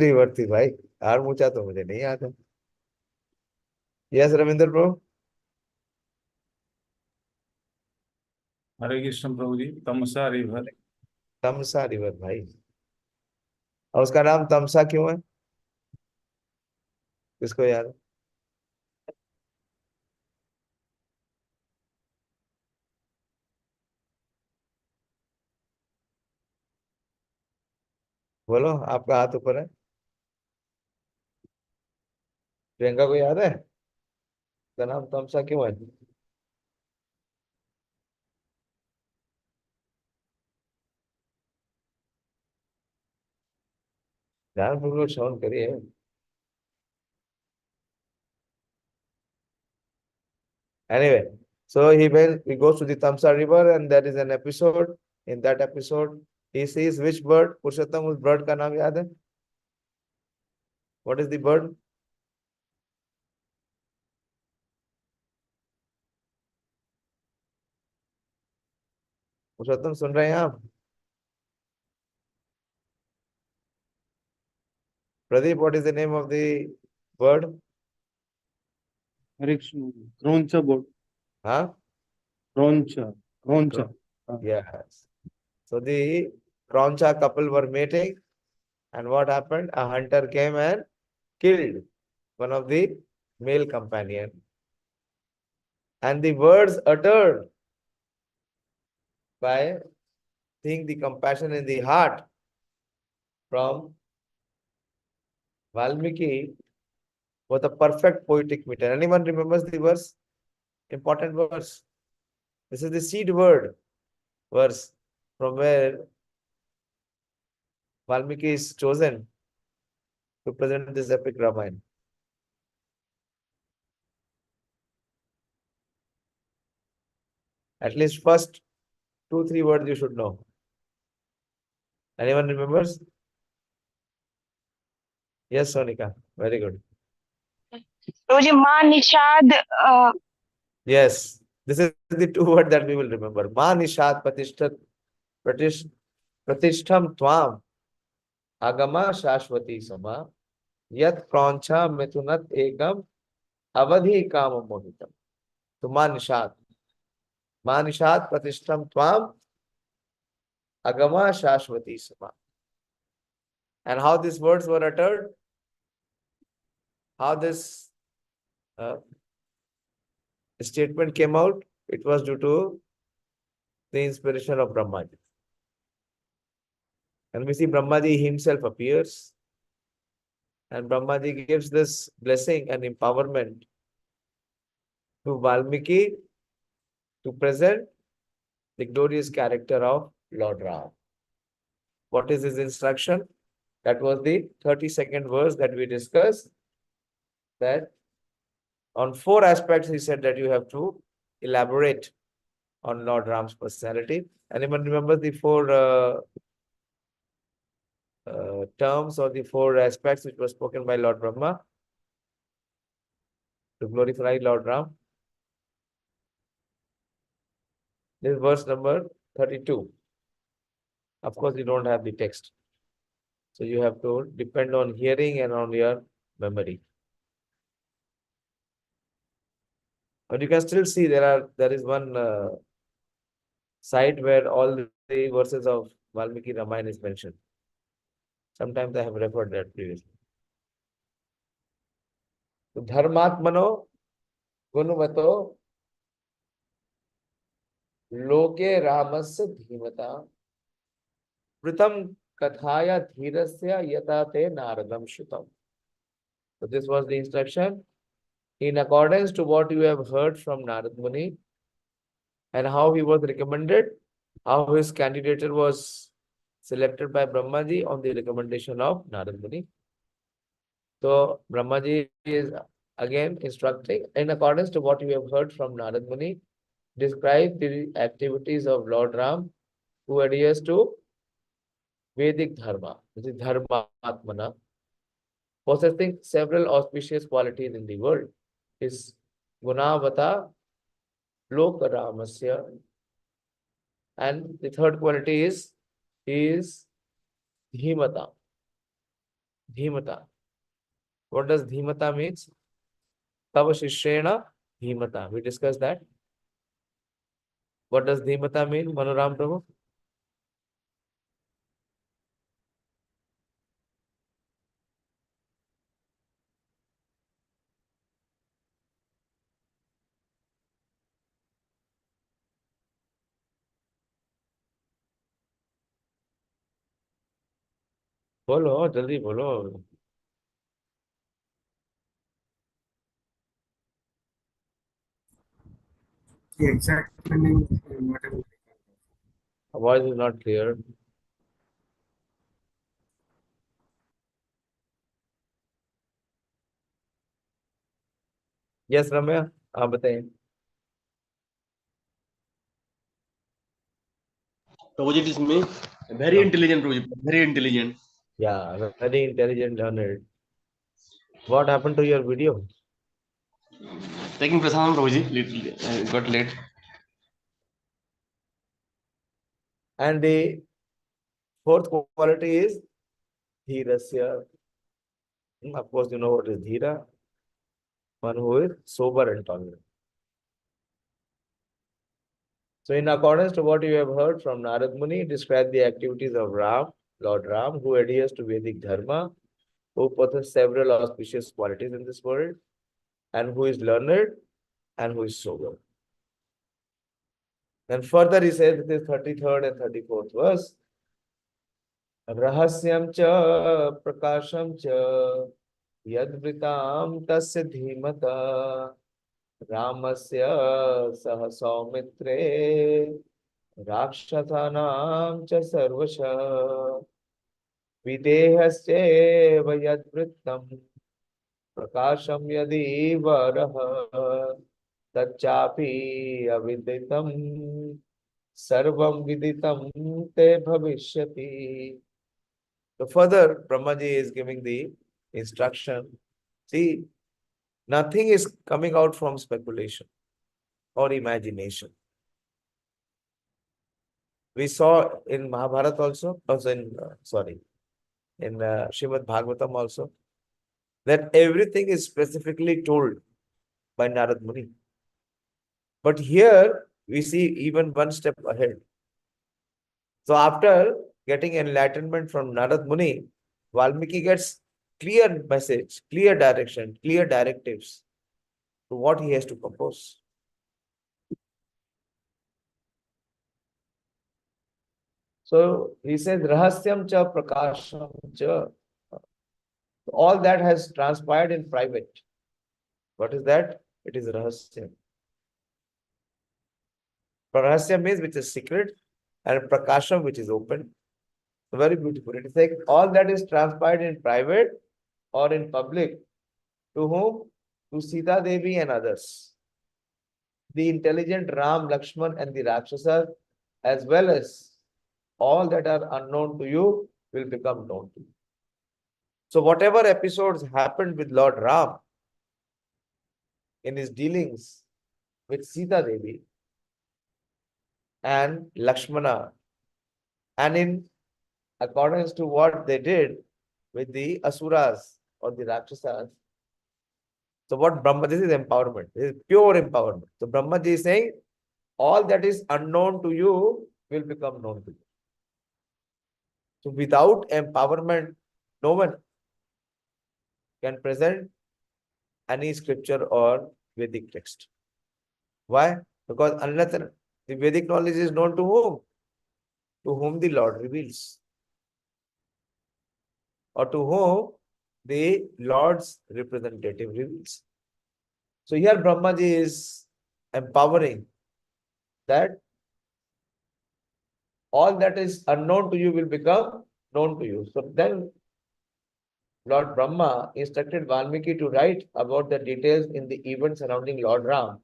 River थी भाई, और ऊंचा तो मुझे नहीं याद है। Yes Ravindra bro. Hare Krishna Prabhu ji, Tamsa river. Tamsa river भाई। और उसका नाम तमसा क्यों है? किसको याद है? बोलो, आपका हाथ ऊपर है। प्रियंका को याद है उसका नाम तमसा क्यों है? ध्यानपूर्वक श्रवण करिए। Anyway, so he goes to the Tamsa river and there is an episode. In that episode, he sees which bird? पुरुषोत्तम, उस bird का नाम याद है? What is the bird? पुरुषोत्तम सुन रहे हैं आप? Pradeep, what is the name of the bird? Hare Krishna. Krauncha bird. Huh? Krauncha. Krauncha. Yes. So the Kroncha couple were mating, and what happened? A hunter came and killed one of the male companion. And the words uttered by seeing the compassion in the heart from Valmiki was a perfect poetic meter. Anyone remembers the verse? Important verse. This is the seed word verse from where Valmiki is chosen to present this epic Ramayana. At least first 2-3 words you should know. Anyone remembers? Yes, Sonika. Very good. मुझे माँ Nishad Yes. This is the 2 words that we will remember. Ma nishad pratishtham tvam agama shashwati sama yat prancha mithunat ekam avadhi kama mohitam. So ma nishad pratishtham tvam agama shashwati sama. And how these words were uttered? How this statement came out? It was due to the inspiration of Brahma. And we see Brahmaji himself appears, and Brahmaji gives this blessing and empowerment to Valmiki to present the glorious character of Lord Ram. What is his instruction? That was the 32nd verse that we discussed. That on 4 aspects he said that you have to elaborate on Lord Ram's personality. Anyone remember the 4 terms or the 4 aspects which were spoken by Lord Brahma to glorify Lord Ram? This is verse number 32. Of course, you don't have the text. So you have to depend on hearing and on your memory. But you can still see there is one site where all the verses of Valmiki Ramayana is mentioned. Sometimes I have referred that previously. So Dharmatmano Gunuvato Loke Ramasya Dhimata Pritam Kathaya Dhirasya Yatate Naradam Shutam. So this was the instruction. In accordance to what you have heard from Narad Muni and how he was recommended, how his candidature was selected by Brahmaji on the recommendation of Narad Muni. So Brahmaji is again instructing, in accordance to what you have heard from Narad Muni, describe the activities of Lord Ram who adheres to Vedic Dharma, which is Dharma Atmana, possessing several auspicious qualities in the world. Is Gunavata Lokaramasya. And the third quality is Dhimata. Dhimata. What does Dhimata means? Tava Shishrena Dhimata. We discussed that. What does Dhimata mean, Manoram Prabhu? बोलो जल्दी बोलो. The exact meaning not able to Voice is not clear. Yes, Ramya, आप बताइए. Prabhuji, it is me. Very intelligent, Prabhuji. Very intelligent. Yeah, very intelligent, learned. What happened to your video? Taking prasadam, Prabhuji. Got late. And the fourth quality is Dhirasya. Of course, you know what is Dhira. One who is sober and tolerant. So in accordance to what you have heard from Narad Muni, describe the activities of Ram, Lord Ram, who adheres to Vedic Dharma, who possesses several auspicious qualities in this world, and who is learned, and who is sober. Then further he says, this is 33rd and 34th verse, Rahasyam cha prakasham cha yadvritam tasya dhimata Ramasya saha saumitre Rakshasanam cha sarvasha Videhasya yadvrittam Prakasham yadi varaha Tachapi aviditam Sarvam viditam te bhavishyati. So further, Brahmaji is giving the instruction. See, nothing is coming out from speculation or imagination. We saw in Mahabharata also in Srimad Bhagavatam also, that everything is specifically told by Narad Muni. But here we see even one step ahead. So after getting enlightenment from Narad Muni, Valmiki gets clear message, clear direction, clear directives to what he has to compose. So he says, Rahasyam cha prakasham cha. All that has transpired in private. What is that? It is Rahasyam. Rahasyam means which is secret, and Prakasham which is open. Very beautiful. It is like all that is transpired in private or in public. To whom? To Sita Devi and others. The intelligent Ram, Lakshman and the Rakshasas, as well as all that are unknown to you, will become known to you. So whatever episodes happened with Lord Ram in his dealings with Sita Devi and Lakshmana, and in accordance to what they did with the Asuras or the Rakshasas. So what Brahma, this is empowerment. This is pure empowerment. So Brahmaji is saying, all that is unknown to you will become known to you. So without empowerment, no one can present any scripture or Vedic text. Why? Because unless the Vedic knowledge is known to whom? To whom the Lord reveals. Or to whom the Lord's representative reveals. So here Brahmaji is empowering that all that is unknown to you will become known to you. So then Lord Brahma instructed Valmiki to write about the details in the events surrounding Lord Ram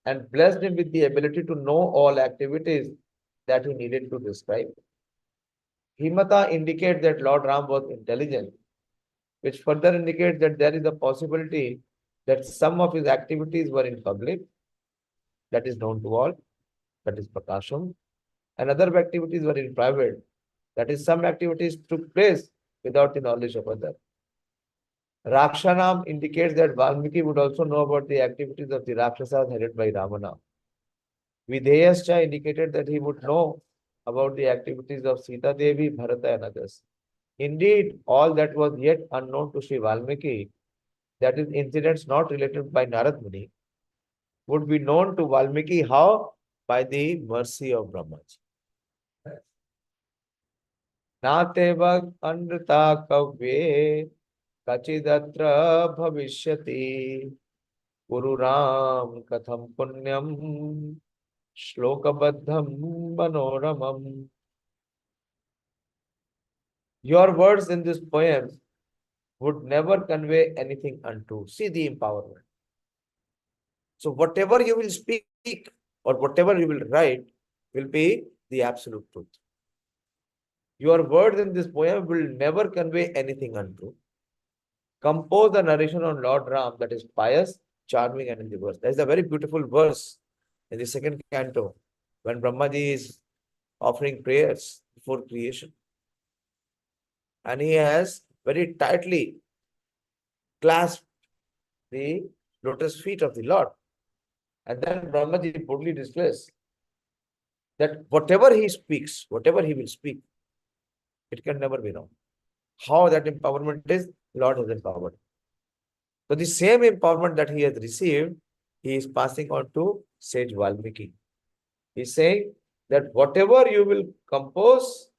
and blessed him with the ability to know all activities that he needed to describe. Himata indicates that Lord Ram was intelligent, which further indicates that there is a possibility that some of his activities were in public, that is known to all, that is Prakasham, and other activities were in private, that is some activities took place without the knowledge of others, Rakshanam indicates that Valmiki would also know about the activities of the Rakshasas headed by Ravana. Videyascha indicated that he would know about the activities of Sita Devi, Bharata and others. Indeed, all that was yet unknown to Śrī Vālmīki, that is, incidents not related by Narad Muni, would be known to Valmiki how? By the mercy of Brahma. Natevak anrita kavye kachidatra bhavishyati Gururam katham punyam shlokabadham manoramam. Your words in this poem would never convey anything untrue. See the empowerment. So whatever you will speak or whatever you will write will be the absolute truth. Your words in this poem will never convey anything untrue. Compose the narration on Lord Ram that is pious, charming and in the verse. That is a very beautiful verse in the second canto when Brahmaji is offering prayers before creation. And he has very tightly clasped the lotus feet of the Lord. And then Brahmaji boldly declares that whatever he speaks, whatever he will speak, it can never be wrong. How that empowerment is, Lord has empowered. So the same empowerment that he has received, he is passing on to sage Valmiki. He is saying that whatever you will compose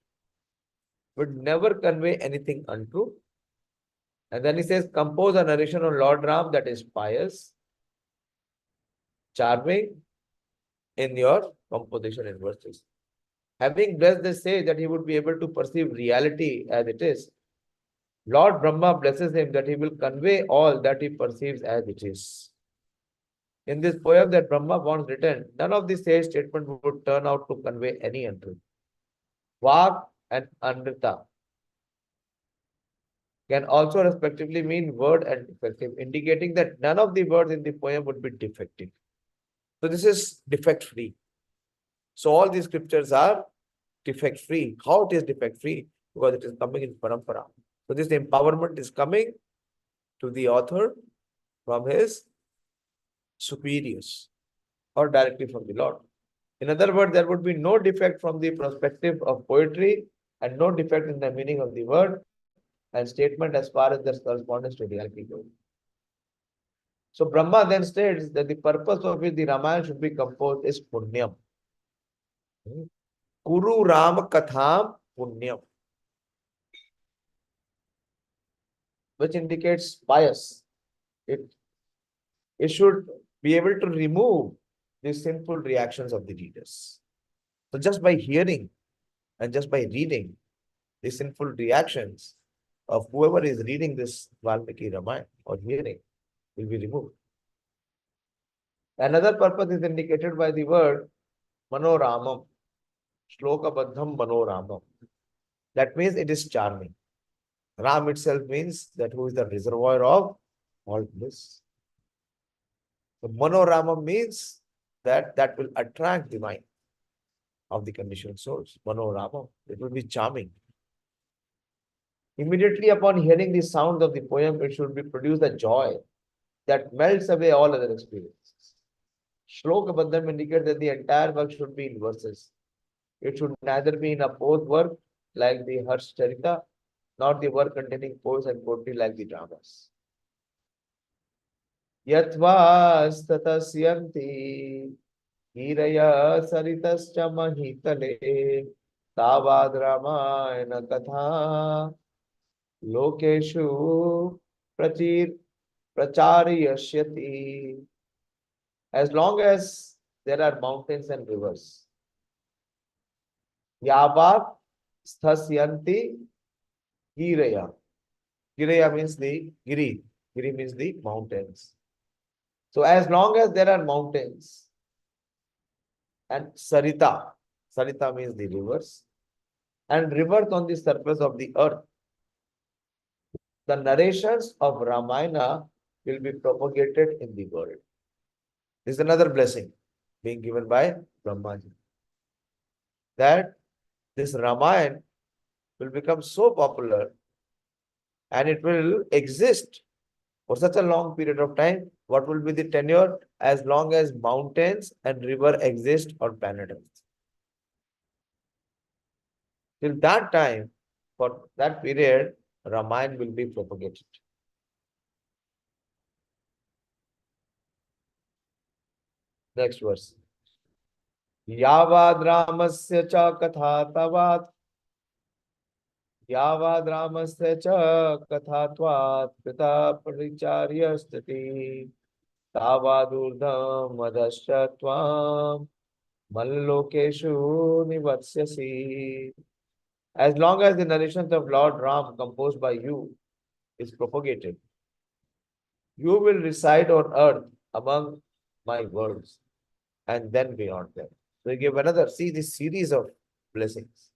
would never convey anything untrue. And then he says, compose a narration on Lord Ram that is pious, charming in your composition in verses. Having blessed the sage that he would be able to perceive reality as it is, Lord Brahma blesses him that he will convey all that he perceives as it is. In this poem that Brahma once written, none of the sage statements would turn out to convey any untruth. Vak and Anrita can also respectively mean word and defective, indicating that none of the words in the poem would be defective. So this is defect-free. So all these scriptures are defect-free. How it is defect-free? Because it is coming in parampara. So this empowerment is coming to the author from his superiors or directly from the Lord. In other words, there would be no defect from the perspective of poetry and no defect in the meaning of the word and statement as far as their correspondence to reality goes. So Brahma then states that the purpose of which the Ramayana should be composed is punyam. Kuru Rama Katham Punyam, which indicates pious. It should be able to remove the sinful reactions of the readers. So just by hearing and just by reading, the sinful reactions of whoever is reading this Vālmīki Rāmāyaṇa or hearing will be removed. Another purpose is indicated by the word Manoramam, Shlokabadham Manoramam. That means it is charming. Ram itself means that who is the reservoir of all bliss. So Manoramam means that will attract the mind of the conditioned souls. Manoramam, it will be charming. Immediately upon hearing the sound of the poem, it should be produced a joy that melts away all other experiences. Shlokabadham indicates that the entire work should be in verses. It should neither be in a prose work like the Harsh Charita, nor the work containing prose and poetry like the dramas. Yatvāstatasyanti hiraya saritascha mahitale tāvād Ramayana katha lokeshu prachariyashyati. As long as there are mountains and rivers. Yavat sthasyanti giraya. Giraya means the giri. Giri means the mountains. So as long as there are mountains and sarita. Sarita means the rivers. And rivers on the surface of the earth. The narrations of Ramayana will be propagated in the world. This is another blessing being given by Brahmaji. That this Ramayana will become so popular and it will exist For such a long period of time, what will be the tenure? As long as mountains and river exist on planet Earth. Till that time, for that period, Ramayana will be propagated. Next verse. Yavad Ramasya cha katha tavat. Yavad Ramasya cha katha tvat pita paricharya stati. Tavadurdham madasya tvam mallokeshu nivatsyasi. As long as the narrations of Lord Ram composed by you is propagated, you will reside on earth among my words and then beyond them. So he gave another, see this series of blessings.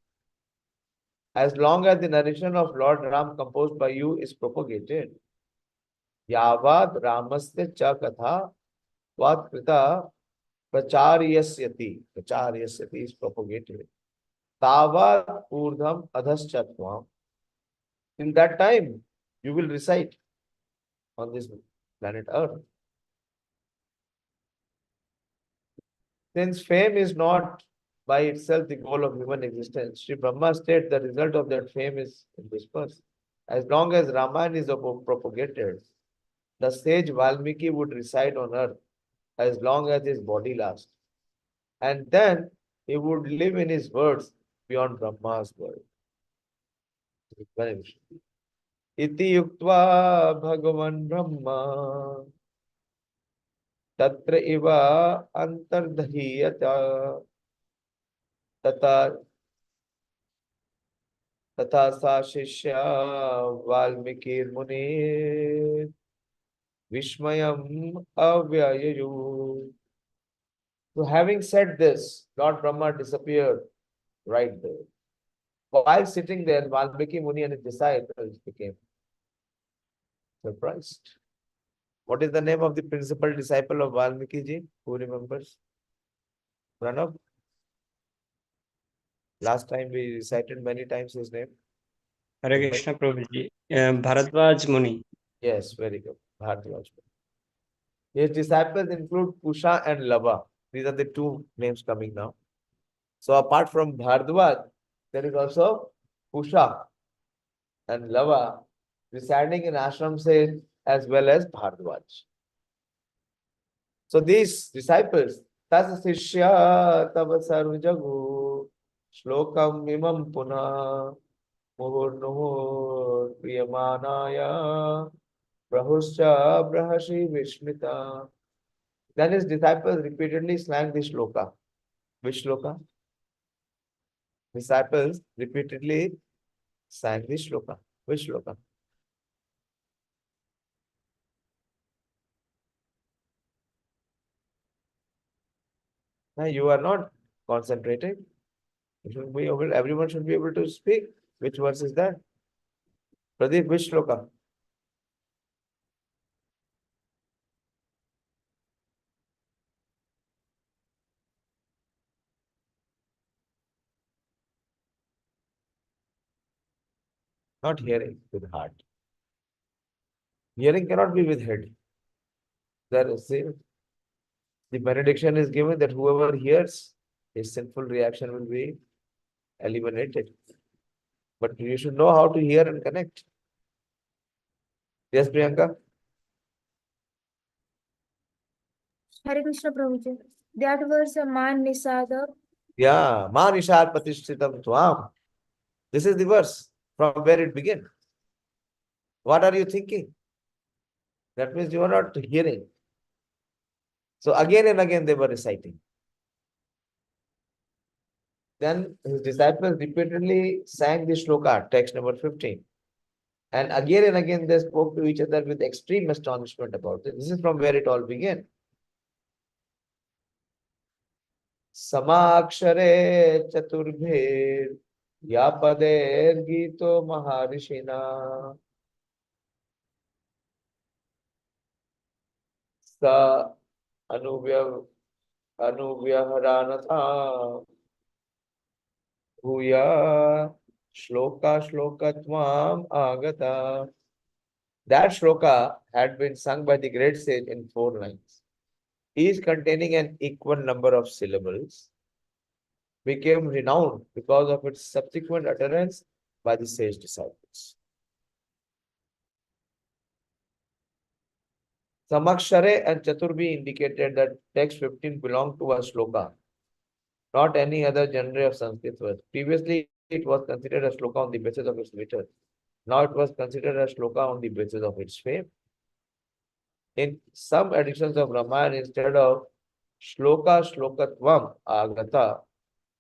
As long as the narration of Lord Ram composed by you is propagated, Yavad Ramasya cha katha vat krita pracharyasyati. Pracharyasyati is propagated. Tavad urdham adhaschatvam. In that time, you will reside on this planet Earth. Since fame is not by itself the goal of human existence, Śrī Brahmā states the result of that fame is in this verse. As long as Ramayana is propagated, the sage Valmiki would reside on earth as long as his body lasts. And then he would live in his words beyond Brahma's world. Iti yuktva bhagavan Brahma tatra iva antardhiyata tata sa shishya Valmiki Muni Vishmayam avyayayu. So having said this, Lord Brahma disappeared right there. While sitting there, Valmiki Muni and his disciples became surprised. What is the name of the principal disciple of Valmiki ji? Who remembers? Pranav? Last time we recited many times his name. Hare Krishna Prabhuji. Bharadwaj Muni. Yes, very good. Bharadwaj. His disciples include Kusha and Lava. These are the two names coming now. So apart from Bharadwaj, there is also Kusha and Lava residing in ashram as well as Bharadwaj. So these disciples, Tas Sishya Tava Sarvajagu Shlokam Imam Puna Muhur Priyamanaya Prahuscha Brahashi Vishmita. Then his disciples repeatedly sang this shloka. Which shloka? Disciples repeatedly sang this shloka. Which shloka? Now you are not concentrating. Everyone should be able to speak. Which verse is that? Pradeep, which shloka? Not hearing with heart. Hearing cannot be with head. There is the benediction is given that whoever hears, his sinful reaction will be eliminated. But you should know how to hear and connect. Yes, Priyanka? Hare Krishna Prabhuji. That verse, Man Nisada. Yeah, Ma Nishad Patishtitam Tvam. This is the verse from where it begins. What are you thinking? That means you are not hearing. So again and again they were reciting. Then his disciples repeatedly sang this shloka, text number 15. And again they spoke to each other with extreme astonishment about it. This is from where it all began. Samakshare chaturbhir yapader gito maharishina sa anuvyaharanatha bhuya shloka tvam agata. That shloka had been sung by the great sage in 4 lines, each containing an equal number of syllables, became renowned because of its subsequent utterance by the sage disciples. Samakshare and Chaturbhi indicated that text 15 belonged to a shloka, not any other genre of Sanskrit verse. Previously, it was considered a shloka on the basis of its meter. Now it was considered a shloka on the basis of its fame. In some editions of Ramayana, instead of shloka shlokatvam agata,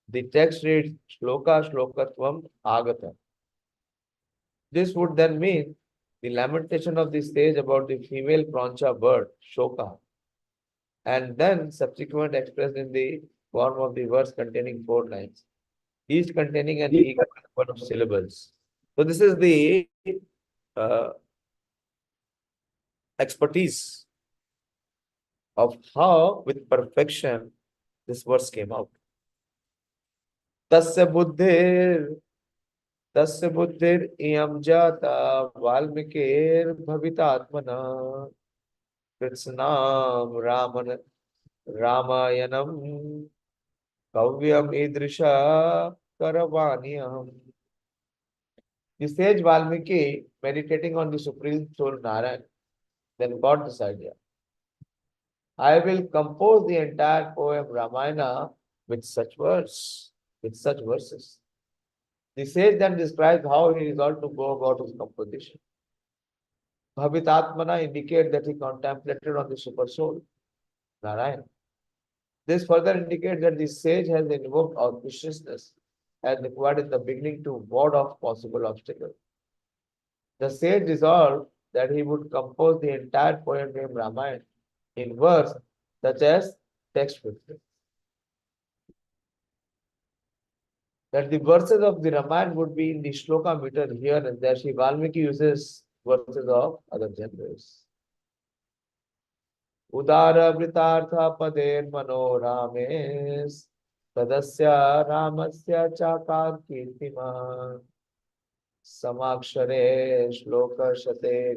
the text reads shloka shlokatvam agata. This would then mean the lamentation of the sage about the female prancha bird, shoka, and then subsequent expressed in the form of the verse containing 4 lines, each containing an equal number of syllables. So this is the expertise of how, with perfection, this verse came out. Tasya buddhir iyam jata Valmikir Bhavitatmana Kritsnam Rāmāyaṇam Kavyam idrisha Karavanyam. The sage Valmiki, meditating on the Supreme Soul Narayan, then got this idea. I will compose the entire poem Ramayana with such verses. The sage then describes how he resolved to go about his composition. Bhavitatmana indicates that he contemplated on the super soul, Narayan. This further indicates that the sage has invoked auspiciousness as required in the beginning to ward off possible obstacles. The sage resolved that he would compose the entire poem named Ramayana in verse such as text 15. That the verses of the Ramayana would be in the shloka meter here and there. Śrī Vālmīki uses verses of other genres. Udara vritartha pader manorames tadasya ramasya chakar kirtima samakshare shloka shate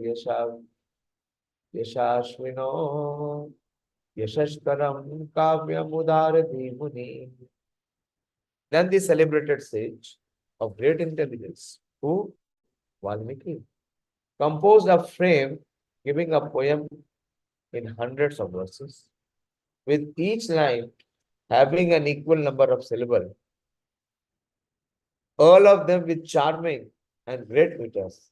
yashashvino yashashkaram kavyam udara dhimuni. Then the celebrated sage of great intelligence, who Valmiki, composed a frame giving a poem in hundreds of verses, with each line having an equal number of syllables, all of them with charming and great meters,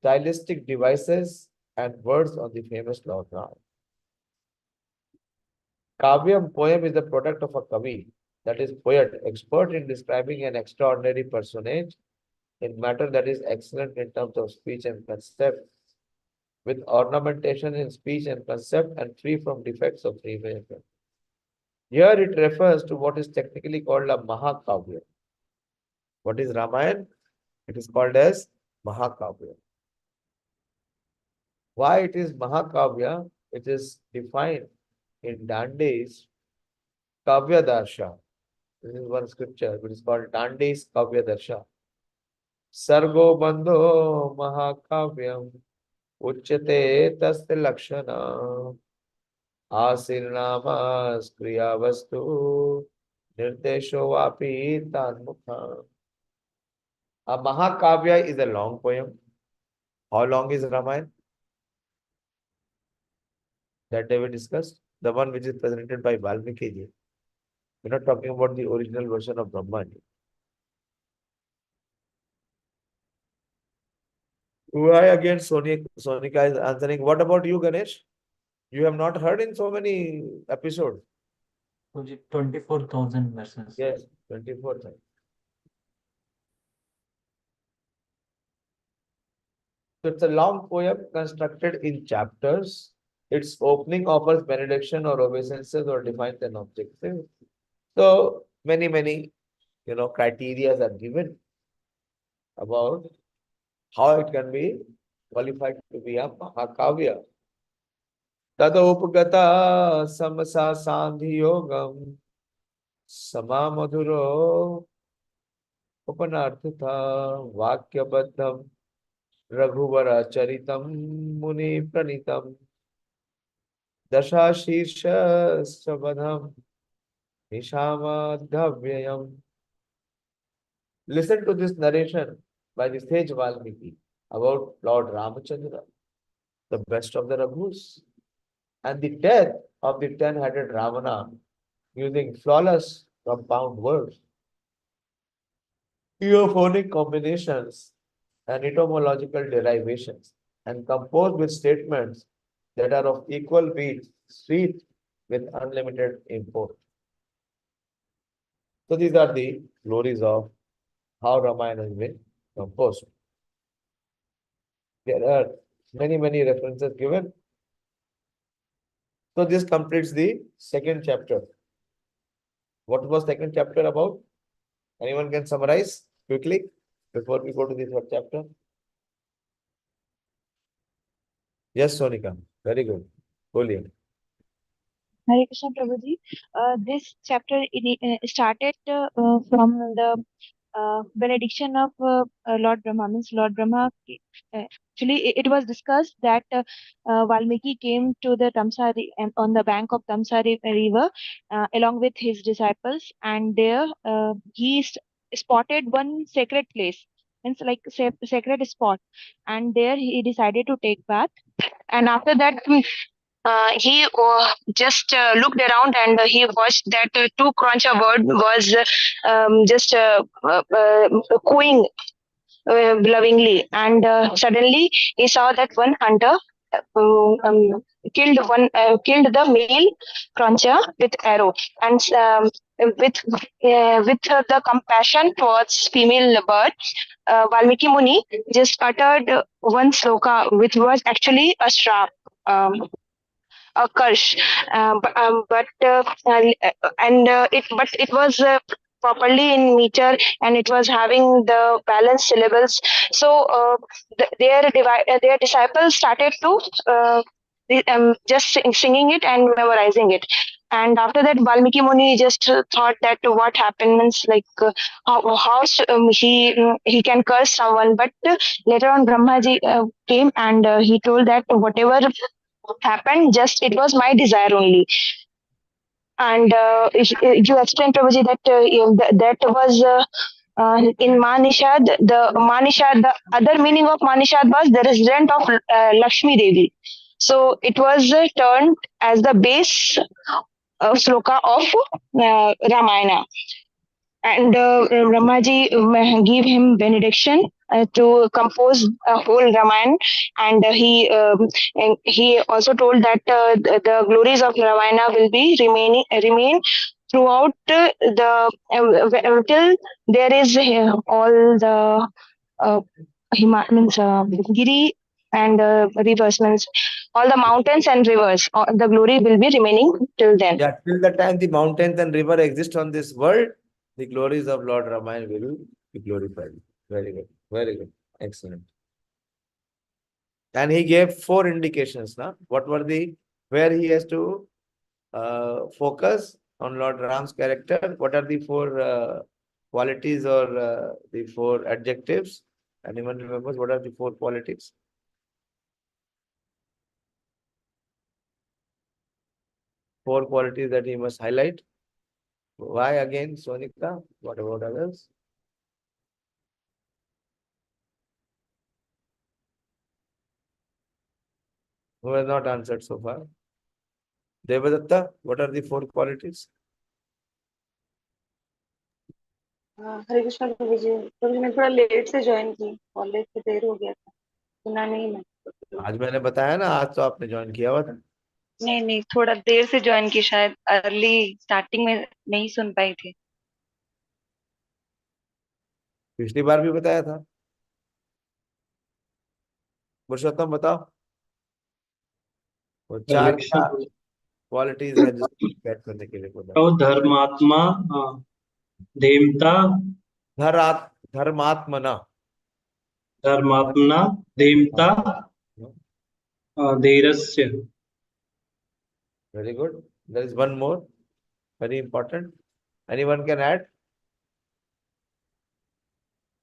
stylistic devices, and words on the famous Lord Ram. Kavyam poem is the product of a kavi, that is poet, expert in describing an extraordinary personage in matter that is excellent in terms of speech and concept, with ornamentation in speech and concept and free from defects of remaking. Here it refers to what is technically called a Mahakavya. What is Ramayana? It is called as Mahakavya. Why it is Mahakavya? It is defined in Dande's Kavya Darsha. This is one scripture, which is called Dande's Kavya Darsha. Sargo Bandho Mahakavyam Uchyate Tasya Lakshana Asirnama Kriya Vastu Nirdesho Vapi Tanmukha. A Mahakavya is a long poem. How long is Ramayana? That day we discussed. The one which is presented by Valmiki ji. We're not talking about the original version of Brahmā. Why again Sonika is answering? What about you, Ganesh? You have not heard in so many episodes. 24,000 verses. Yes, 24,000. So it's a long poem constructed in chapters. Its opening offers benediction or obeisances or defines an objective. So many, criteria are given about how it can be qualified to be a Mahakavya. Tada upagata samasa sandhi yogam sama madhuro upanarthita vakya baddham Raghuvara Charitam Muni Pranitam Dasha Shirsha Sabadham Nishamadhavyayam. Listen to this narration by the sage Valmiki about Lord Ramachandra, the best of the Raghus, and the death of the 10-headed Ravana using flawless compound words, euphonic combinations, and etymological derivations, and composed with statements that are of equal beat, sweet with unlimited import. So these are the glories of how Ramayana has been composed. There are many references given. So this completes the second chapter. What was second chapter about? Anyone can summarize quickly before we go to the third chapter? Yes, Sonika. Very good. Boliye. Hare Krishna Prabhuji. This chapter started from the benediction of Lord Brahma. Means Lord Brahma. Actually, it was discussed that Valmiki came to the Tamsari on the bank of Tamsari river along with his disciples, and there he spotted one sacred place, means like sacred spot, and there he decided to take bath. And after that, he just looked around and he watched that two cruncher bird was just cooing lovingly, and suddenly he saw that one hunter killed the male cruncher with arrow, and with the compassion towards female bird, Valmiki Muni just uttered one sloka, which was actually a shrap. A curse, but it was properly in meter, and it was having the balanced syllables. So their disciples started to just singing it and memorizing it. And after that, Valmiki Muni just thought that what happens, like he can curse someone. But later on, Brahmaji came and he told that whatever happened, just it was my desire only. And you explained, Prabhuji, that that was in Manishad. The other meaning of Manishad was the resident of Lakshmi Devi. So it was turned as the base sloka of Ramayana. And Brahmaji gave him benediction to compose a whole Ramayana, and he also told that the glories of Ramayana will be remain throughout until there is all the Giri and rivers, means all the mountains and rivers. The glory will be remaining till then. Yeah, till the time the mountains and river exist on this world, the glories of Lord Ramayana will be glorified. Very good. Very good. Excellent. And he gave 4 indications now. What were where he has to focus on Lord Ram's character? What are the 4 qualities or the 4 adjectives? Anyone remembers what are the 4 qualities? 4 qualities that he must highlight. Why again, Sonika? What about others? Who has not answered so far? Devadatta, what are the 4 qualities? हरे कृष्णा प्रभु जी मैं थोड़ा late से join की, college से देर हो गया था, सुना नहीं मैं। आज मैंने बताया ना, आज तो आपने ज्वाइन किया हुआ था। नहीं थोड़ा देर से ज्वाइन की, शायद अर्ली स्टार्टिंग में नहीं सुन पाई थी। पिछली बार भी बताया था। पुरुषोत्तम बताओ, वो 4 क्वालिटीज है जिसको कैच करने के लिए बोला। तो धर्मात्मा, धीमता, धर्मात्मना, धीमता, धैर्यस्य. Very good. There is one more, very important. Anyone can add?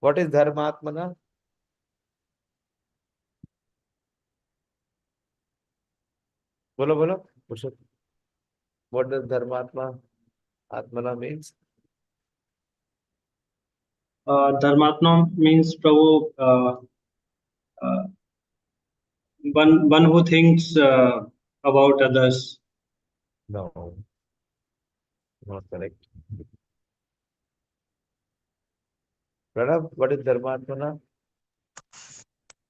What is dharmatmana? बोलो बोलो पुरुषोत्तम. What does Dharmatma Atmana means? Dharmatma means Prabhu, uh, one who thinks about others. No, not correct. Pranab, what is Dharmatmana?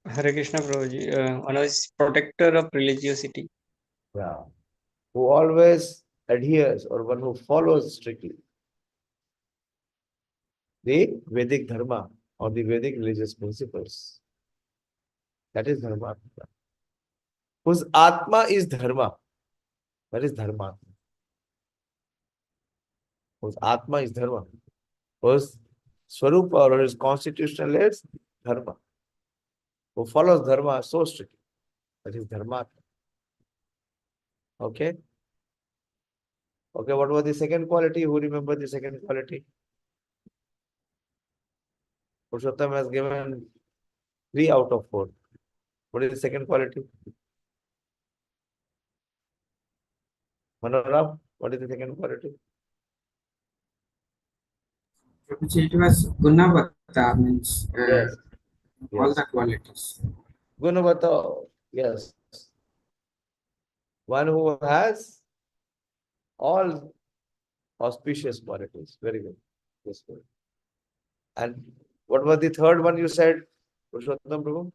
Hare Krishna Prabhuji. One is protector of religiosity. Yeah. Who always adheres or one who follows strictly the Vedic Dharma or the Vedic religious principles. That is Dharmatma. Whose Atma is Dharma. That is Dharmatma. Whose Atma is Dharma. Whose Swarupa or his constitutional is Dharma. Who follows Dharma so strictly. That is Dharmatma. Okay? Okay, what was the second quality? Who remember the second quality? Purushottam has given 3 out of 4. What is the second quality? Manoram, what is the second quality? Prabhuji, it was Gunavata, means Yes. all Yes. the qualities. Gunavata, yes. One who has all auspicious qualities. Very good. Yes, good. And what was the third one you said, Purushottam Prabhu?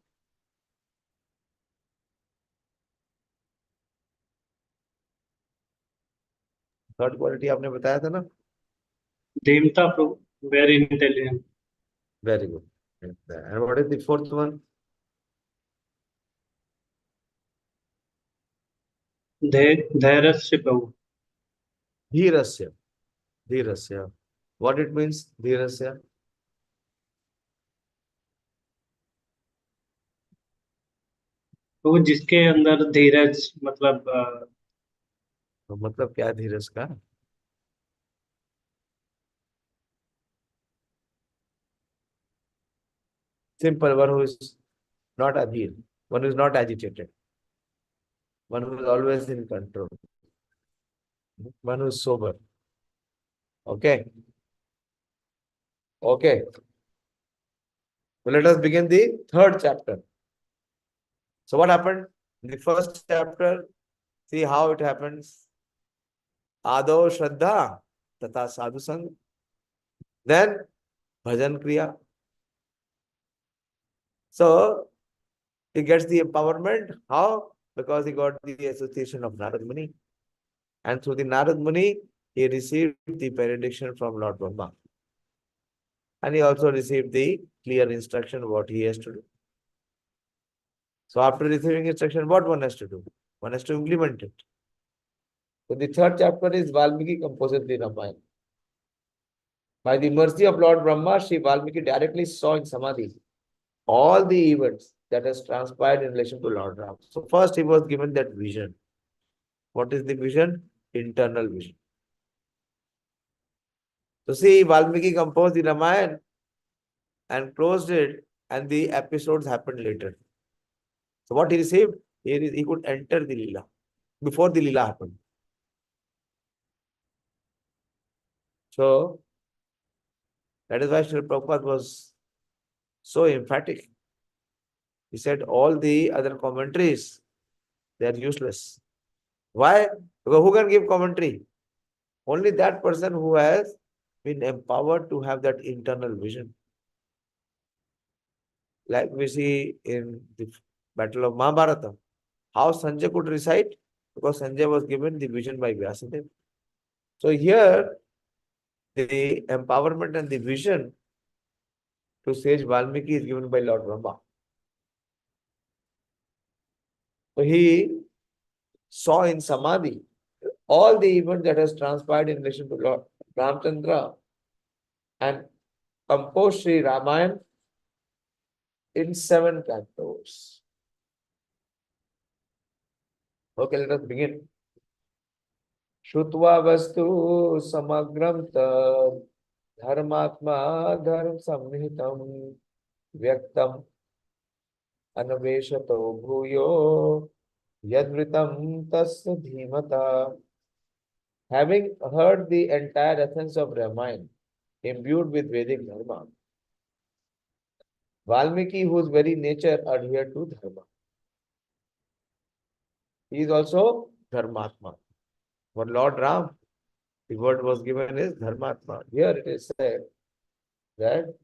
Third quality आपने बताया था ना? Demta Prabhu, very intelligent. Very good. And what is the fourth one? Dhairasya Prabhu. Dhirasya. Dhirasya. What it means, Dhirasya? तो जिसके अंदर धीरज मतलब तो मतलब क्या है धीरज का? Simple, one who is not adhir, one who is not agitated, one who is always in control, one who is sober. Okay. Okay. So let us begin the third chapter. So what happened? In the first chapter, see how it happens. Ado Shraddha Tata Sadhu Sang. Then Bhajan Kriya. So he gets the empowerment. How? Because he got the association of Narad Muni. And through the Narad Muni, he received the benediction from Lord Brahma. And he also received the clear instruction what he has to do. So after receiving instruction, what one has to do? One has to implement it. So the third chapter is Vālmīki composes the Rāmāyaṇa. By the mercy of Lord Brahma, Śrī Vālmīki directly saw in Samadhi all the events that has transpired in relation to Lord Ram. So first he was given that vision. What is the vision? Internal vision. So see, Vālmīki composed the Rāmāyaṇa and closed it, and the episodes happened later. So what he received? He could enter the Leela before the Leela happened. So that is why Srila Prabhupada was so emphatic. He said all the other commentaries, they are useless. Why? Because who can give commentary? Only that person who has been empowered to have that internal vision. Like we see in the Battle of Mahabharata, how Sanjay could recite? Because Sanjay was given the vision by Vyasadeva. So here, the empowerment and the vision to sage Valmiki is given by Lord Brahma. So he saw in Samadhi all the events that has transpired in relation to Lord Ramchandra and composed Śrī Rāmāyaṇa in 7 cantos. Okay, let us begin. Shrutva vastu samagram tad dharmatma dharm samhitam vyaktam anaveshato bhuyo Yadvritam tasya dhimata. Having heard the entire essence of Ramayana, imbued with Vedic Dharma, Valmiki, whose very nature adhered to Dharma, he is also Dharmatma. For Lord Ram, the word was given is Dharmatma. Here it is said that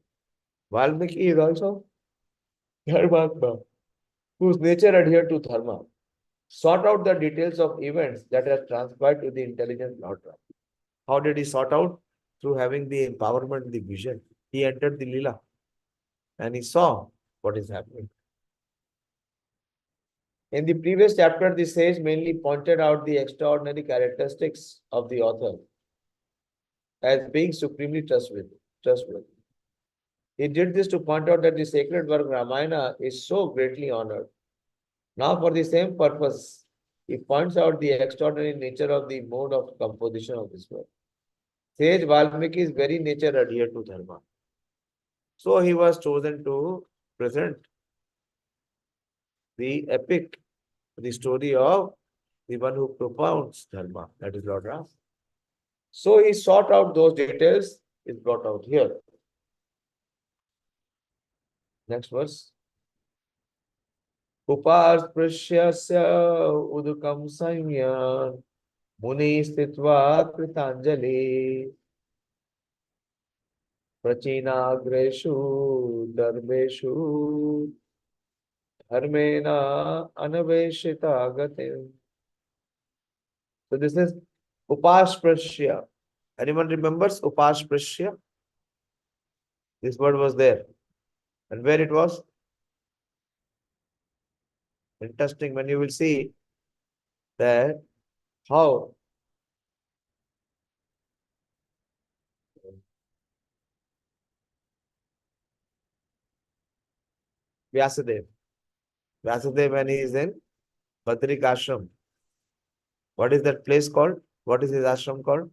Valmiki is also Dharmatma, whose nature adhered to Dharma, sought out the details of events that have transpired to the intelligent Lord Ram. How did he sort out? Through having the empowerment, the vision. He entered the Leela and he saw what is happening. In the previous chapter, the sage mainly pointed out the extraordinary characteristics of the author as being supremely trustworthy. He did this to point out that the sacred work Ramayana is so greatly honored. Now, for the same purpose, he points out the extraordinary nature of the mode of composition of this work. Sage Valmiki's very nature adhered to Dharma. So he was chosen to present the epic, the story of the one who propounds Dharma, that is Lord Ram. So he sought out those details, is brought out here. Next verse. Uparsprashyasya udukam sanya muni stitva kritanjali prachinagreshu darbeshu dharmena anaveshita gatim. So this is Upasprashya. Anyone remembers Upasprashya? This word was there. And where it was? Interesting when you will see that how Vyasadeva when he is in Badrik Ashram. What is that place called? What is his ashram called?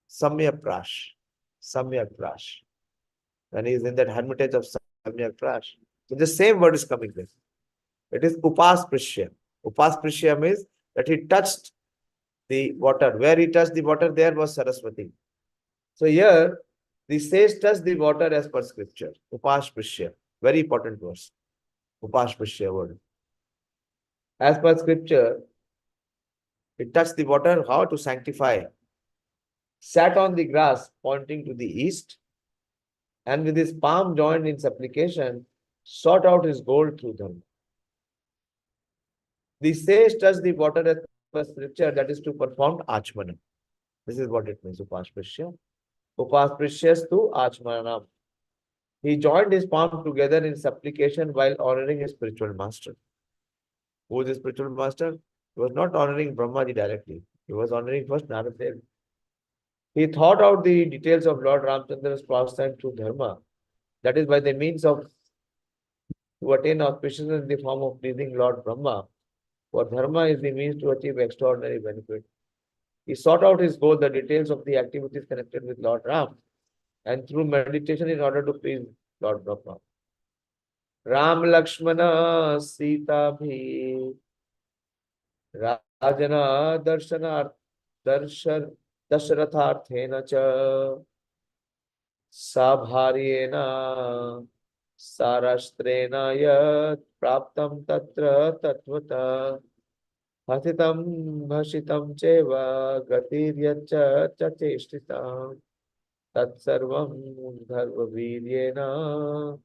Samyaprash. Samyaprash. When he is in that hermitage of Samyaprash. So the same word is coming there. It is Upasprishya. Upasprishya means that he touched the water. Where he touched the water, there was Saraswati. So here, the sage touched the water as per scripture. Upasprishya. Very important verse. Upasprishya word. As per scripture, he touched the water, how to sanctify. Sat on the grass, pointing to the east, and with his palm joined in supplication, sought out his goal through them. The sage touched the water as per scripture, that is to perform Achmana. This is what it means, Upasprishya. Upasprishyastu Achmanam. He joined his palm together in supplication while honoring his spiritual master. Who is his spiritual master? He was not honoring Brahmaji directly. He was honoring first Narad Dev. He thought out the details of Lord Ramchandra's pastime through Dharma. That is by the means of to attain auspiciousness in the form of pleasing Lord Brahma. For Dharma is the means to achieve extraordinary benefit. He sought out his goal, the details of the activities connected with Lord Ram, and through meditation in order to please Lord Brahma. Ram Lakshmana Sita Bhi Rajana Dasharatharthena Cha Sabharyena Sarashtrena Yat Praptam Tatra Tatvata Hasitam Bhashitam Cheva Gatiryacha Chacheshtitam Tatsarvam Dharva Viryena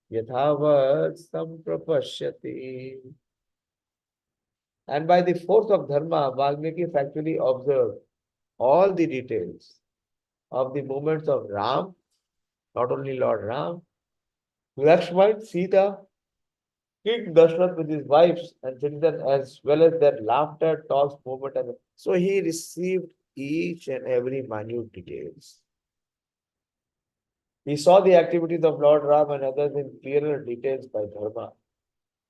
Yathavat Samprapashyati. And by the force of Dharma, Valmiki factually observed all the details of the movements of Ram, not only Lord Ram, Lakshman, Sita, King Dashrath with his wives and children, as well as their laughter, talks, movement. And so he received each and every minute details. He saw the activities of Lord Ram and others in clearer details by Dharma.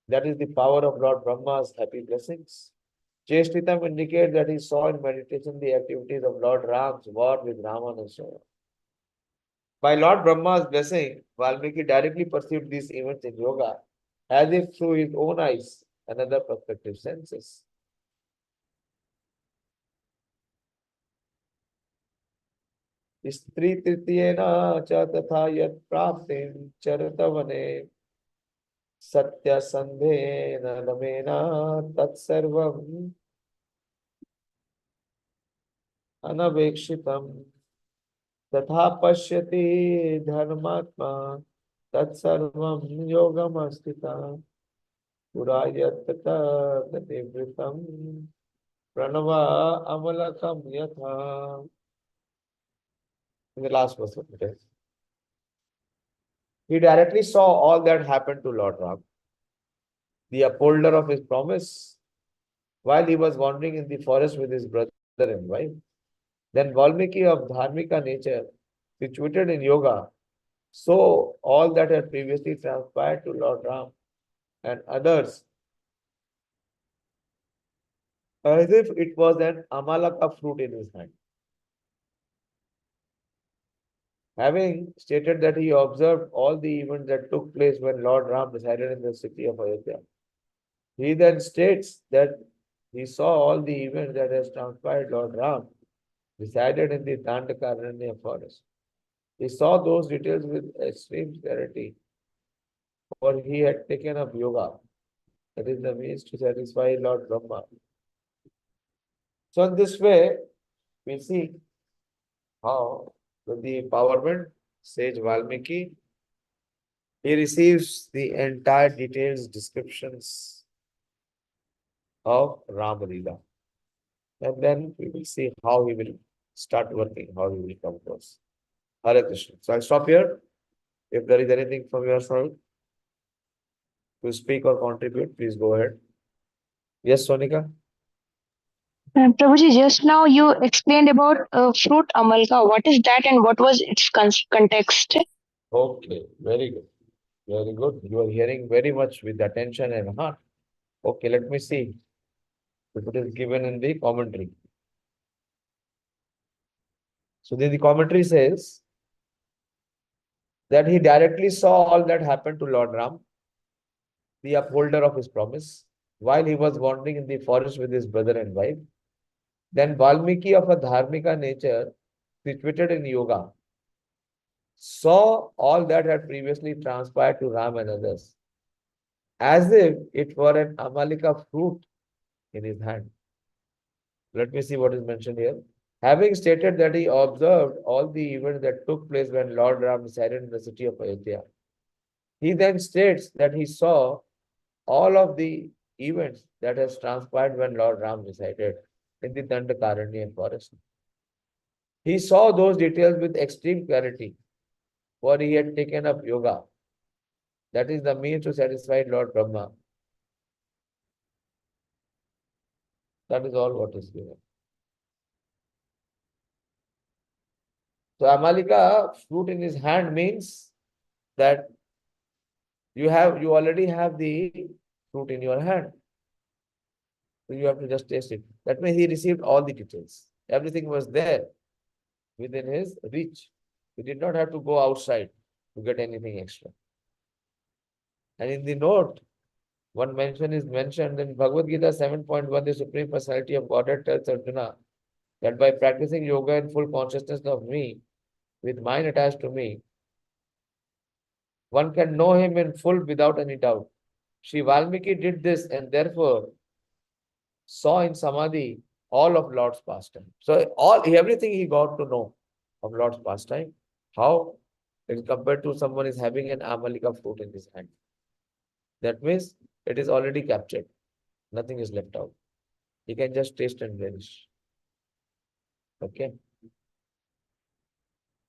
That is the power of Lord Brahma's happy blessings. Cheshtitam indicates that he saw in meditation the activities of Lord Ram's war with Ravan and so on. By Lord Brahma's blessing, Valmiki directly perceived these events in yoga, as if through his own eyes, another prospective senses. स्त्री तृतीयेना च तथा यत् प्राप्तिं चरतवने सत्यसन्धेन दमेन तत्सर्वम् अनवेक्षितम् तथा पश्यति धर्मात्मा तत्सर्वं योगमस्थितम् पुरा यत् तद्निवृत्तं प्रणव अमलकं यथा. In the last verse of it, he directly saw all that happened to Lord Ram, the upholder of his promise, while he was wandering in the forest with his brother and wife. Then Valmiki of dharmika nature, situated in yoga, saw all that had previously transpired to Lord Ram and others as if it was an amalaka fruit in his hand. Having stated that he observed all the events that took place when Lord Ram resided in the city of Ayodhya, he then states that he saw all the events that has transpired. Lord Ram resided in the Dandakaranya forest. He saw those details with extreme clarity, for he had taken up yoga, that is the means to satisfy Lord Brahma. So in this way, we see how with the empowerment, sage Valmiki, he receives the entire details, descriptions of Rama Leela. And then we will see how he will start working, how he will come to us. Hare Krishna. So I'll stop here. If there is anything from your side to speak or contribute, please go ahead. Yes, Sonika? Prabhuji, just now you explained about fruit amalka. What is that and what was its context? Okay, very good. Very good. You are hearing very much with attention and heart. Okay, let me see if it is given in the commentary. So then the commentary says that he directly saw all that happened to Lord Ram, the upholder of his promise, while he was wandering in the forest with his brother and wife. Then Valmiki of a dharmika nature, situated in yoga, saw all that had previously transpired to Ram and others, as if it were an amalika fruit in his hand. Let me see what is mentioned here. Having stated that he observed all the events that took place when Lord Ram resided in the city of Ayodhya, he then states that he saw all of the events that has transpired when Lord Ram resided in the Dandakaranya forest. He saw those details with extreme clarity, for he had taken up yoga. That is the means to satisfy Lord Brahma. That is all what is given. So Amalika fruit in his hand means that you already have the fruit in your hand. So you have to just taste it. That means he received all the details. Everything was there within his reach. He did not have to go outside to get anything extra. And in the note, one mention is mentioned in Bhagavad Gita 7.1, the Supreme Personality of Godhead tells Arjuna that by practicing yoga in full consciousness of me, with mind attached to me, one can know him in full without any doubt. Śrī Vālmīki did this and therefore saw in Samadhi all of Lord's pastime. So everything he got to know of Lord's pastime. How? It is compared to someone is having an amalika fruit in his hand. That means it is already captured. Nothing is left out. He can just taste and relish. Okay.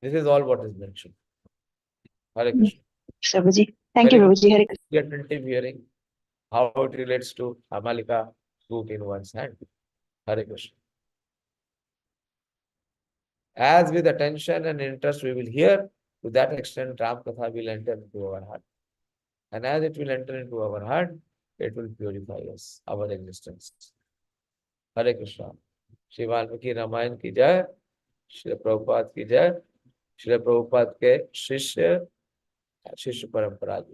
This is all what is mentioned. Hare Krishna. Prabhuji. Thank you, Very Prabhuji. Hare Krishna. good. Attentive hearing how it relates to amalika fruit in one's hand. Hare Krishna. As with attention and interest we will hear, to that extent Ram Katha will enter into our heart. And as it will enter into our heart, it will purify us, our existence. Hare Krishna. Śrī Vālmīki Rāmāyaṇa ki jai, Śrīla Prabhupada ki jai, Śrīla Prabhupada ke शिष्य parampara